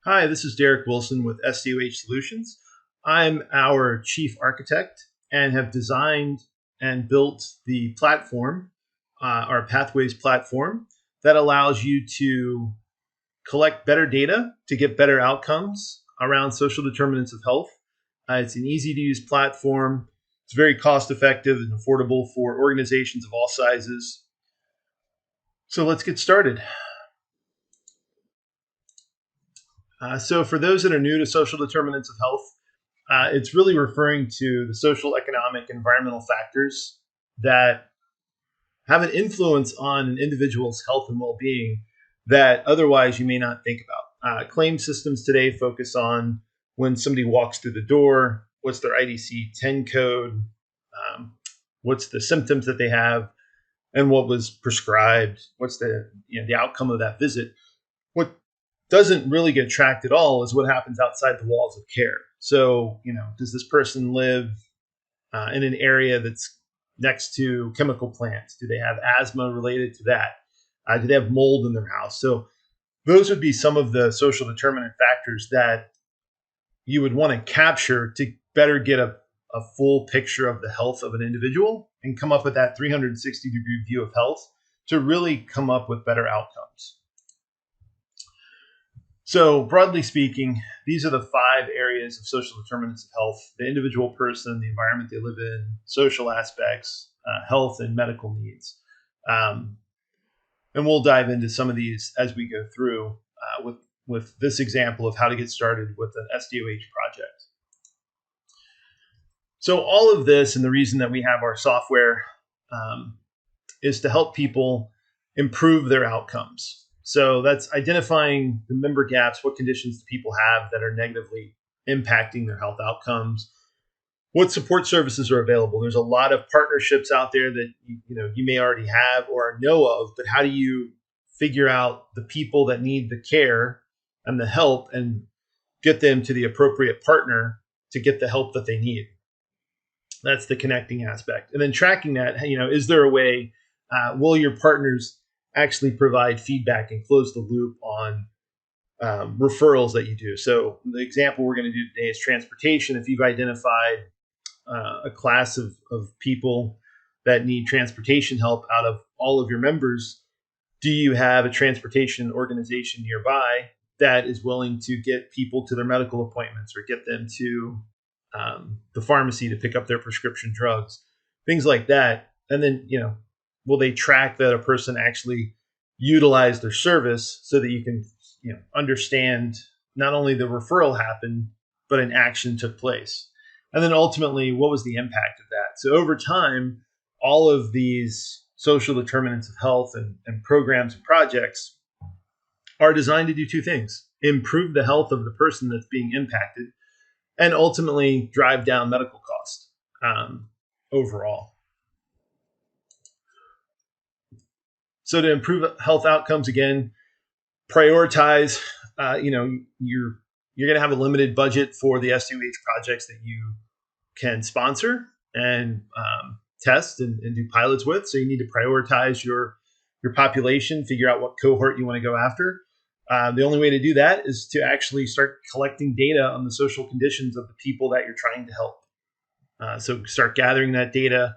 Hi, this is Derek Wilson with SDOH Solutions. I'm our chief architect and have designed and built the platform, our Pathways platform, that allows you to collect better data to get better outcomes around social determinants of health. It's an easy to use platform. It's very cost effective and affordable for organizations of all sizes. So let's get started. So for those that are new to social determinants of health, it's really referring to the social, economic, environmental factors that have an influence on an individual's health and well-being that otherwise you may not think about. Claim systems today focus on when somebody walks through the door, what's their IDC-10 code, um, what's the symptoms that they have, and what was prescribed, what's the outcome of that visit. What doesn't really get tracked at all is what happens outside the walls of care. So, does this person live in an area that's next to chemical plants? Do they have asthma related to that? Do they have mold in their house? So, those would be some of the social determinant factors that you would want to capture to better get a full picture of the health of an individual and come up with that 360-degree view of health to really come up with better outcomes. So broadly speaking, these are the 5 areas of social determinants of health: the individual person, the environment they live in, social aspects, health, and medical needs. And we'll dive into some of these as we go through with this example of how to get started with an SDOH project. So all of this, and the reason that we have our software, is to help people improve their outcomes. So that's identifying the member gaps, what conditions do people have that are negatively impacting their health outcomes, what support services are available. There's a lot of partnerships out there that you may already have or know of, but how do you figure out the people that need the care and the help and get them to the appropriate partner to get the help that they need? That's the connecting aspect. And then tracking that, is there a way, will your partners actually provide feedback and close the loop on referrals that you do? So the example we're going to do today is transportation. If you've identified a class of people that need transportation help out of all of your members, do you have a transportation organization nearby that is willing to get people to their medical appointments or get them to the pharmacy to pick up their prescription drugs, things like that? And then, will they track that a person actually utilized their service so that you can, understand not only the referral happened, but an action took place? And then ultimately, what was the impact of that? So over time, all of these social determinants of health and programs and projects are designed to do 2 things: improve the health of the person that's being impacted, and ultimately drive down medical costs overall. So to improve health outcomes, again, prioritize. You're going to have a limited budget for the SDOH projects that you can sponsor and test and do pilots with. So you need to prioritize your population, figure out what cohort you want to go after. The only way to do that is to actually start collecting data on the social conditions of the people that you're trying to help. So start gathering that data,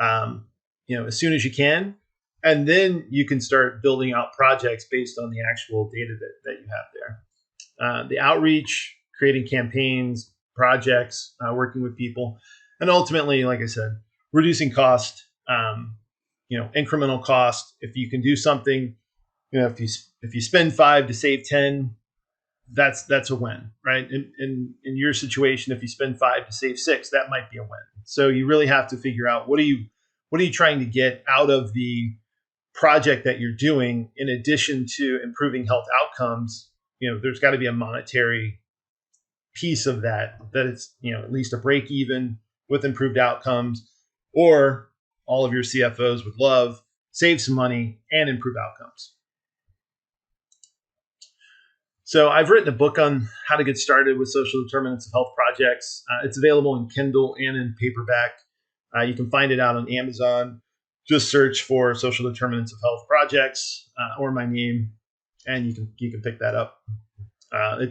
as soon as you can, and then you can start building out projects based on the actual data that you have there. The outreach, creating campaigns, projects, working with people, and ultimately, like I said, reducing cost. Incremental cost. If you can do something, if you spend 5 to save 10, that's a win, right? In your situation, if you spend 5 to save 6, that might be a win. So you really have to figure out what are you trying to get out of the project that you're doing, in addition to improving health outcomes. There's got to be a monetary piece of that it's at least a break even with improved outcomes, or all of your CFOs would love save some money and improve outcomes. So I've written a book on how to get started with social determinants of health projects. It's available in Kindle and in paperback. You can find it out on Amazon. Just search for social determinants of health projects or my name, and you can pick that up. I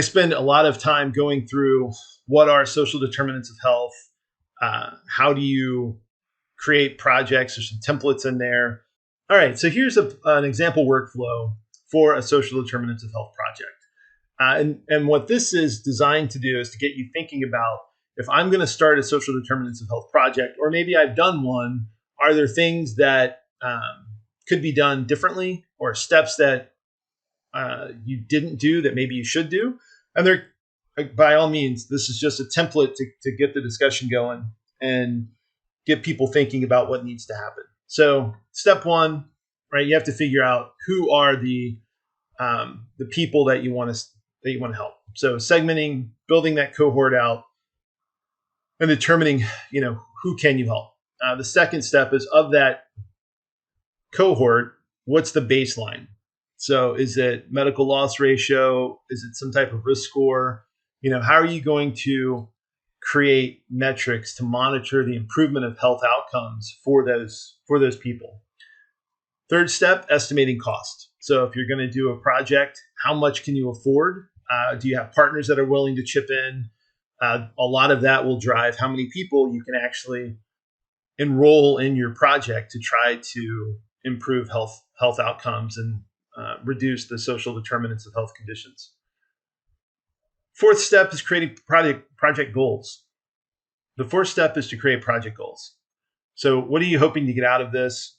spend a lot of time going through what are social determinants of health. How do you create projects? There's some templates in there. All right, so here's an example workflow for a social determinants of health project. And what this is designed to do is to get you thinking about, if I'm going to start a social determinants of health project, or maybe I've done one, are there things that could be done differently, or steps that you didn't do that maybe you should do? And there, by all means, this is just a template to get the discussion going and get people thinking about what needs to happen. So step one, right? You have to figure out who are the people that you want to help. So segmenting, building that cohort out, and determining, who can you help. The second step is, of that cohort, what's the baseline? So is it medical loss ratio? Is it some type of risk score? How are you going to create metrics to monitor the improvement of health outcomes for those people? Third step, estimating cost. So if you're going to do a project, how much can you afford? Do you have partners that are willing to chip in? A lot of that will drive how many people you can actually enroll in your project to try to improve health outcomes and reduce the social determinants of health conditions. Fourth step is creating project goals. The fourth step is to create project goals. So what are you hoping to get out of this?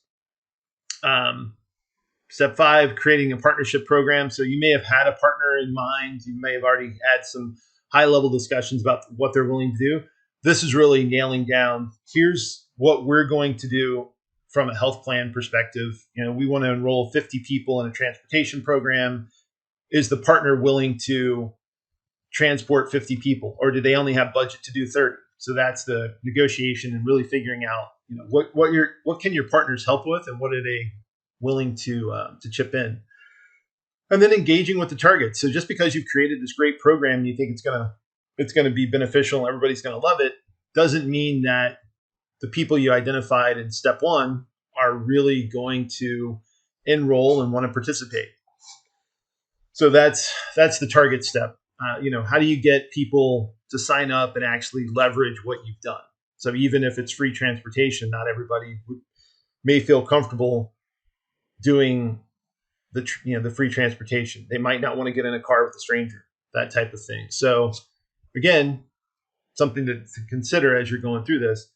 Step 5, creating a partnership program. So you may have had a partner in mind. You may have already had some high-level discussions about what they're willing to do. This is really nailing down, here's what we're going to do from a health plan perspective. We want to enroll 50 people in a transportation program. Is the partner willing to transport 50 people, or do they only have budget to do 30? So that's the negotiation, and really figuring out, what can your partners help with, and what are they willing to chip in. And then engaging with the target. So just because you've created this great program and you think it's gonna be beneficial, everybody's gonna love it, doesn't mean that the people you identified in step 1 are really going to enroll and want to participate. So that's the target step. How do you get people to sign up and actually leverage what you've done? So even if it's free transportation, not everybody may feel comfortable doing the free transportation. They might not want to get in a car with a stranger, that type of thing. So again, something to consider as you're going through this.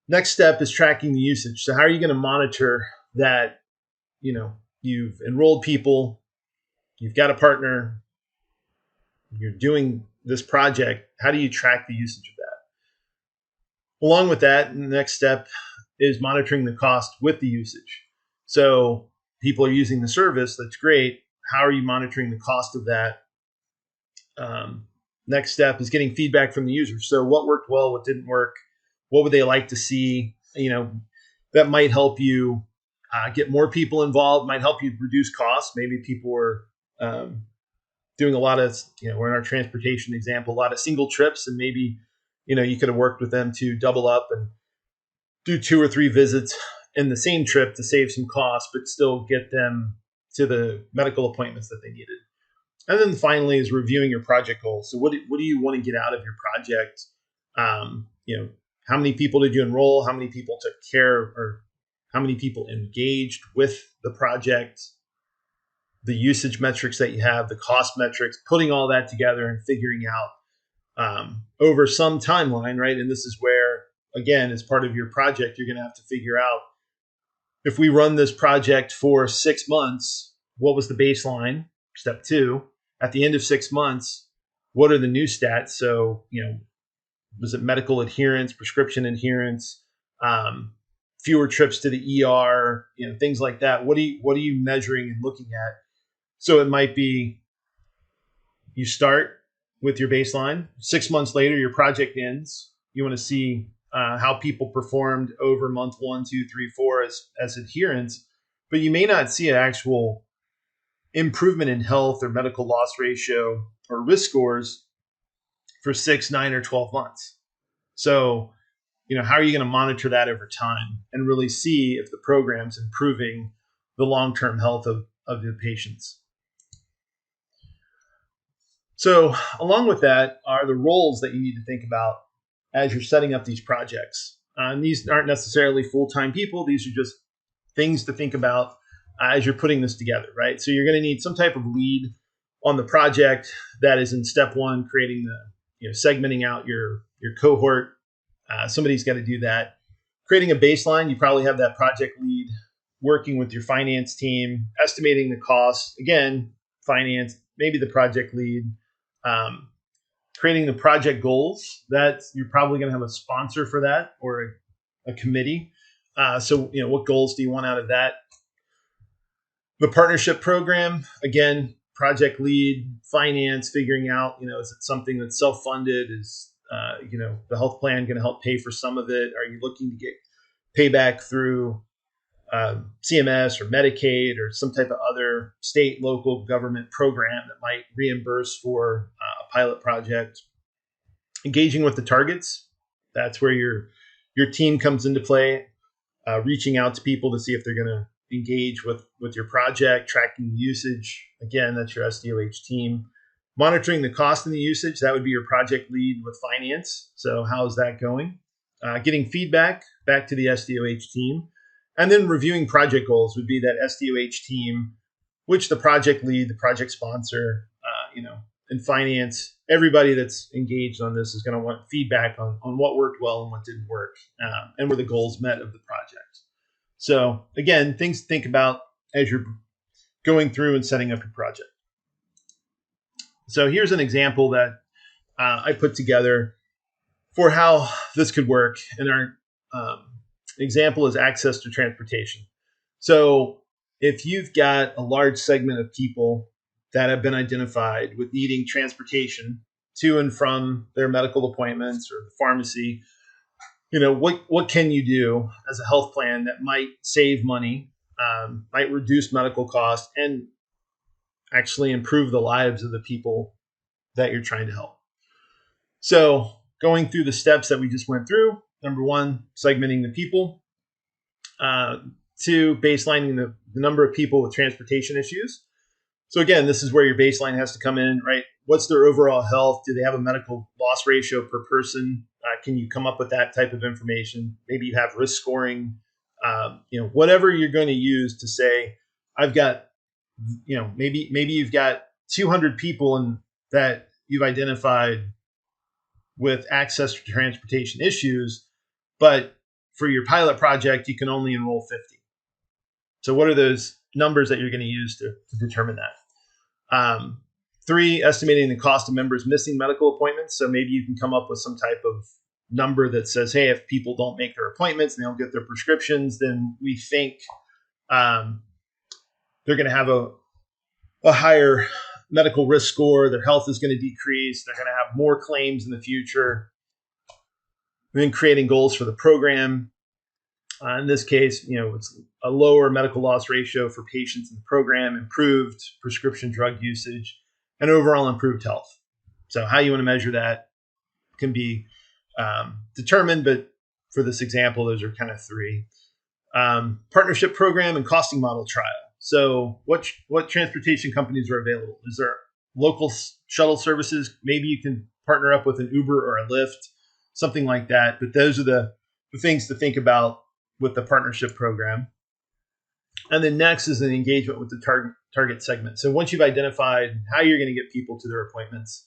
Next step is tracking the usage. So how are you going to monitor that, you've enrolled people, you've got a partner, you're doing this project? How do you track the usage of that? Along with that, the next step is monitoring the cost with the usage. So people are using the service, that's great. How are you monitoring the cost of that? Next step is getting feedback from the users. So what worked well, what didn't work, what would they like to see? That might help you get more people involved, might help you reduce costs. Maybe people were doing a lot of, we're in our transportation example, a lot of single trips, and maybe, you could have worked with them to double up and do 2 or 3 visits in the same trip to save some costs, but still get them to the medical appointments that they needed. And then finally is reviewing your project goals. So what do you want to get out of your project? How many people did you enroll? How many people took care, or how many people engaged with the project? The usage metrics that you have, the cost metrics, putting all that together and figuring out over some timeline, right? And this is where, again, as part of your project, you're going to have to figure out, if we run this project for 6 months, what was the baseline? Step 2, at the end of 6 months, what are the new stats? So, was it medical adherence, prescription adherence, fewer trips to the ER, things like that? What are you measuring and looking at? So it might be, you start with your baseline. 6 months later, your project ends. You want to see how people performed over month 1, 2, 3, 4 as adherence, but you may not see an actual improvement in health or medical loss ratio or risk scores for 6, 9, or 12 months. So, how are you going to monitor that over time and really see if the program's improving the long-term health of of the patients. So along with that are the roles that you need to think about as you're setting up these projects. And these aren't necessarily full-time people. These are just things to think about as you're putting this together, right? So you're going to need some type of lead on the project that is in step one, creating segmenting out your cohort. Somebody's got to do that. Creating a baseline, you probably have that project lead working with your finance team, estimating the cost. Again, finance, maybe the project lead. Creating the project goals, that you're probably going to have a sponsor for that or a committee. So what goals do you want out of that? The partnership program, again, project lead, finance, figuring out, is it something that's self-funded? Is, the health plan going to help pay for some of it? Are you looking to get payback through CMS or Medicaid or some type of other state, local government program that might reimburse for a pilot project? Engaging with the targets, that's where your team comes into play, reaching out to people to see if they're going to engage with your project, tracking usage. Again, that's your SDOH team. Monitoring the cost and the usage, that would be your project lead with finance. So how's that going? Getting feedback back to the SDOH team. And then reviewing project goals would be that SDOH team, which the project lead, the project sponsor, and finance, everybody that's engaged on this is going to want feedback on what worked well and what didn't work, and were the goals met of the project. So again, things to think about as you're going through and setting up your project. So here's an example that I put together for how this could work. And our example is access to transportation. So if you've got a large segment of people that have been identified with needing transportation to and from their medical appointments or the pharmacy, what can you do as a health plan that might save money, might reduce medical costs, and actually improve the lives of the people that you're trying to help? So going through the steps that we just went through, number one, segmenting the people. Two, baselining the number of people with transportation issues. So again, this is where your baseline has to come in, right? What's their overall health? Do they have a medical loss ratio per person? Can you come up with that type of information? Maybe you have risk scoring, whatever you're going to use to say, I've got, maybe you've got 200 people that you've identified with access to transportation issues, but for your pilot project, you can only enroll 50. So what are those numbers that you're going to use to determine that? Three, estimating the cost of members missing medical appointments. So maybe you can come up with some type of number that says, hey, if people don't make their appointments and they don't get their prescriptions, then we think they're going to have a higher medical risk score. Their health is going to decrease. They're going to have more claims in the future. And then creating goals for the program. In this case, it's a lower medical loss ratio for patients in the program, improved prescription drug usage, and overall improved health. So how you want to measure that can be determined, but for this example, those are kind of three. Partnership program and costing model trial. So what transportation companies are available? Is there local shuttle services? Maybe you can partner up with an Uber or a Lyft, something like that. But those are the things to think about with the partnership program. And then next is an engagement with the target segment. So once you've identified how you're going to get people to their appointments,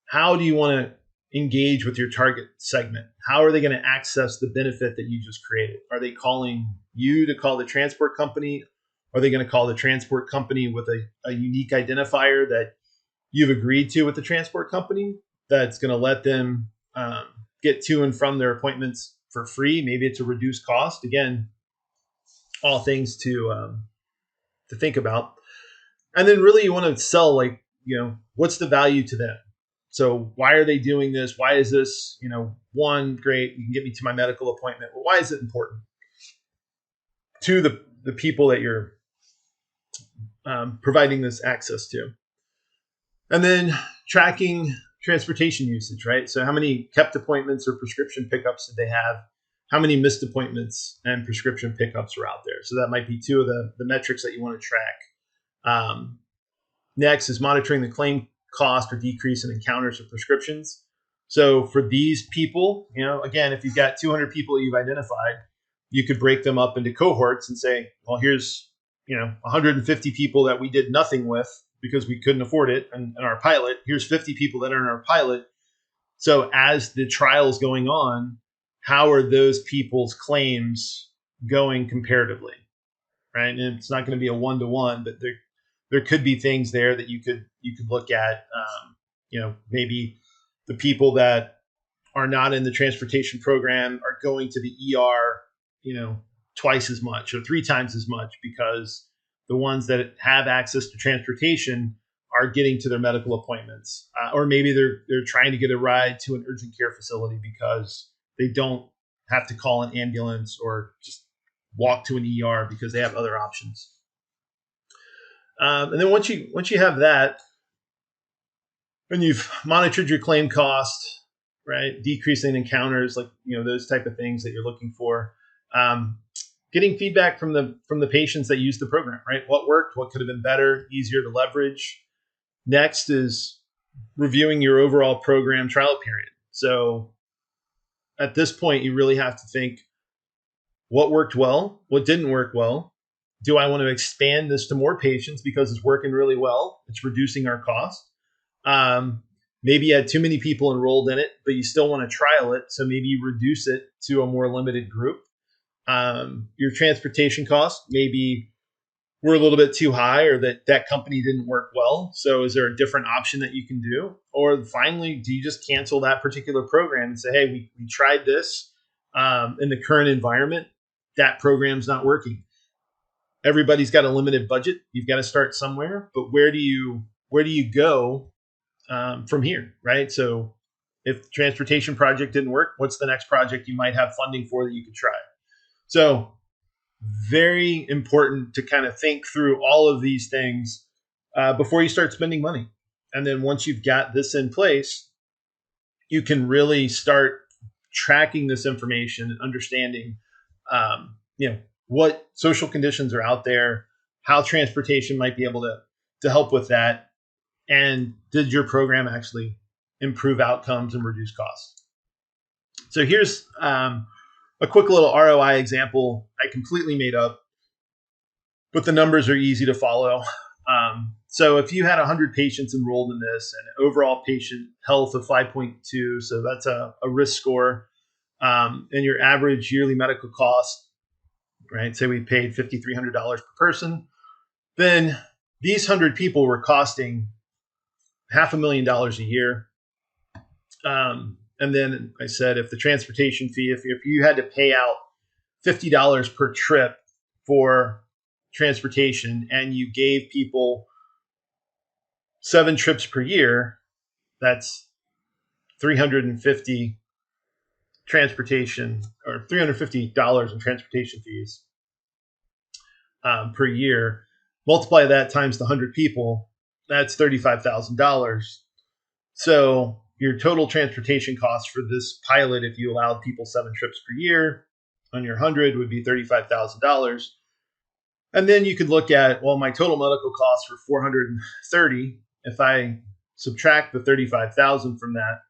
how do you want to engage with your target segment? How are they going to access the benefit that you just created? Are they calling you to call the transport company? Are they going to call the transport company with a unique identifier that you've agreed to with the transport company that's going to let them get to and from their appointments for free? Maybe it's a reduced cost. Again, all things to think about. And then really you want to sell, what's the value to them? So why are they doing this? Why is this, one, great, you can get me to my medical appointment. But why is it important to the people that you're providing this access to? And then tracking transportation usage, right? So how many kept appointments or prescription pickups did they have? How many missed appointments and prescription pickups are out there? So that might be two of the metrics that you want to track. Next is monitoring the claim cost or decrease in encounters or prescriptions. So for these people, again, if you've got 200 people you've identified, you could break them up into cohorts and say, well, here's 150 people that we did nothing with because we couldn't afford it in our pilot. Here's 50 people that are in our pilot. So as the trial's going on, how are those people's claims going comparatively, right? And it's not going to be a one-to-one, but there could be things there that you could look at. Maybe the people that are not in the transportation program are going to the ER, twice as much or 3 times as much because the ones that have access to transportation are getting to their medical appointments, or maybe they're trying to get a ride to an urgent care facility because they don't have to call an ambulance or just walk to an ER because they have other options. And then once you have that, and you've monitored your claim cost, right, decreasing encounters, like those type of things that you're looking for, getting feedback from the patients that use the program, right? What worked, what could have been better, easier to leverage. Next is reviewing your overall program trial period. So at this point, you really have to think what worked well, what didn't work well. Do I want to expand this to more patients because it's working really well? It's reducing our cost. Maybe you had too many people enrolled in it, but you still want to trial it. So maybe you reduce it to a more limited group. Your transportation costs, maybe were a little bit too high or that company didn't work well. So is there a different option that you can do? Or finally, do you just cancel that particular program and say, hey, we tried this in the current environment, that program's not working. Everybody's got a limited budget. You've got to start somewhere, but where do you go from here, right? So if the transportation project didn't work, what's the next project you might have funding for that you could try? So very important to kind of think through all of these things before you start spending money. And then once you've got this in place, you can really start tracking this information and understanding, what social conditions are out there, how transportation might be able to help with that. And did your program actually improve outcomes and reduce costs? So here's a quick little ROI example I completely made up, but the numbers are easy to follow. So if you had 100 patients enrolled in this and overall patient health of 5.2, so that's a risk score, and your average yearly medical cost, right? Say we paid $5,300 per person, then these 100 people were costing $500,000 a year. And then I said, if the transportation fee, if you had to pay out $50 per trip for transportation and you gave people 7 trips per year, that's 350 transportation or $350 in transportation fees per year. Multiply that times the 100 people, that's $35,000. So your total transportation cost for this pilot, if you allowed people 7 trips per year on your 100, would be $35,000. And then you could look at, well, my total medical costs were 430. If I subtract the 35,000 from that,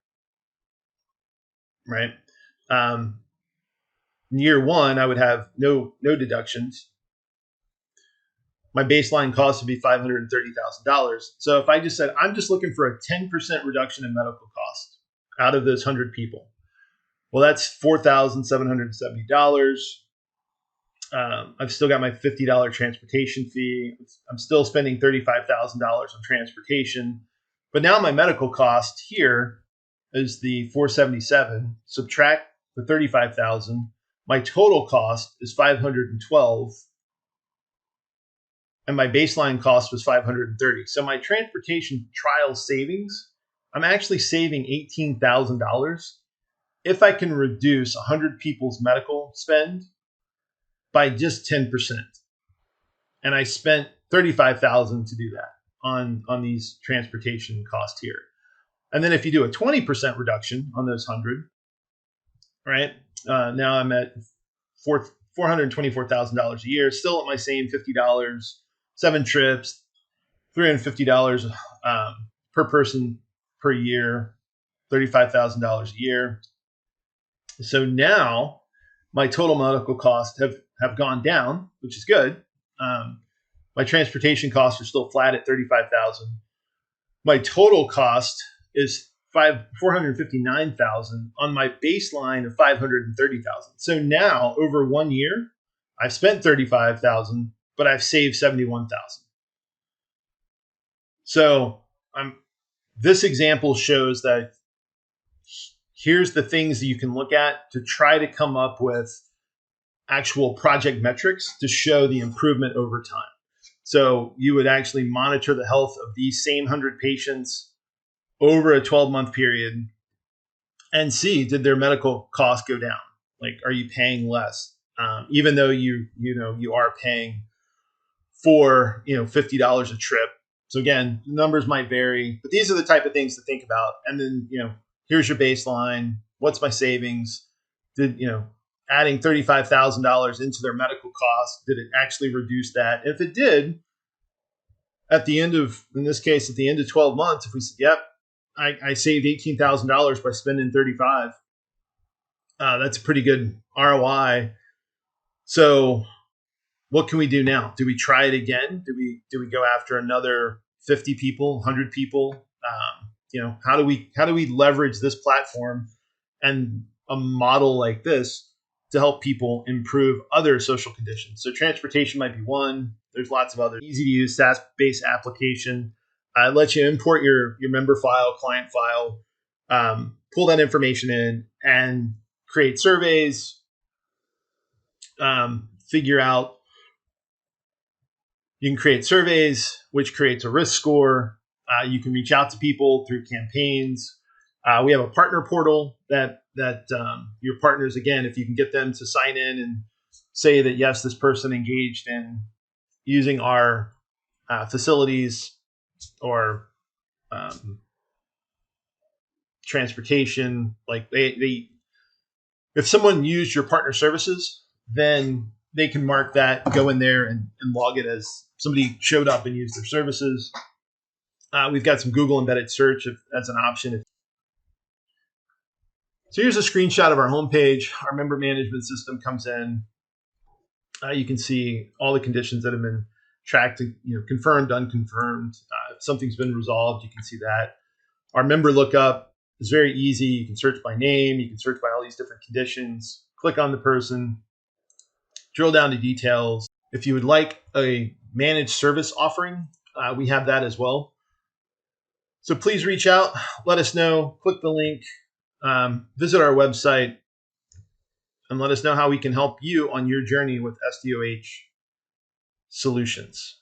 right? In year 1, I would have no deductions. My baseline cost would be $530,000. So if I just said, I'm just looking for a 10% reduction in medical cost out of those 100 people, well, that's $4,770. I've still got my $50 transportation fee. I'm still spending $35,000 on transportation. But now my medical cost here is the $477. Subtract the $35,000. My total cost is $512. And my baseline cost was $530. So my transportation trial savings, I'm actually saving $18,000 if I can reduce 100 people's medical spend by just 10%. And I spent $35,000 to do that on these transportation costs here. And then if you do a 20% reduction on those 100, right? Now I'm at $424,000 a year, still at my same $50, 7 trips, $350 per person per year, $35,000 a year. So now my total medical costs have gone down, which is good. My transportation costs are still flat at $35,000. My total cost is $459,000 on my baseline of $530,000. So now over 1 year, I've spent $35,000, but I've saved $71,000. So this example shows that here's the things that you can look at to try to come up with actual project metrics to show the improvement over time. So you would actually monitor the health of these same 100 patients over a 12-month period and see, did their medical costs go down? Like, are you paying less? Even though you are paying for $50 a trip. So again, numbers might vary, but these are the type of things to think about. And then here's your baseline. What's my savings? Did adding $35,000 into their medical costs, did it actually reduce that? If it did, in this case, at the end of 12 months, if we said, yep, I saved $18,000 by spending 35, that's a pretty good ROI. So what can we do now? Do we try it again? Do we go after another 50 people, 100 people? How do we leverage this platform and a model like this to help people improve other social conditions? So transportation might be one. There's lots of other easy to use SaaS-based application. It lets you import your member file, client file, pull that information in and create surveys, figure out. You can create surveys, which creates a risk score. You can reach out to people through campaigns. We have a partner portal that your partners, again, if you can get them to sign in and say that, yes, this person engaged in using our facilities or transportation, like if someone used your partner services, then they can mark that, go in there and log it as somebody showed up and used their services. We've got some Google embedded search as an option. So here's a screenshot of our homepage. Our member management system comes in. You can see all the conditions that have been tracked, confirmed, unconfirmed. If something's been resolved, you can see that. Our member lookup is very easy. You can search by name. You can search by all these different conditions. Click on the person. Drill down to details. If you would like a managed service offering, we have that as well. So please reach out, let us know, click the link, visit our website, and let us know how we can help you on your journey with SDOH solutions.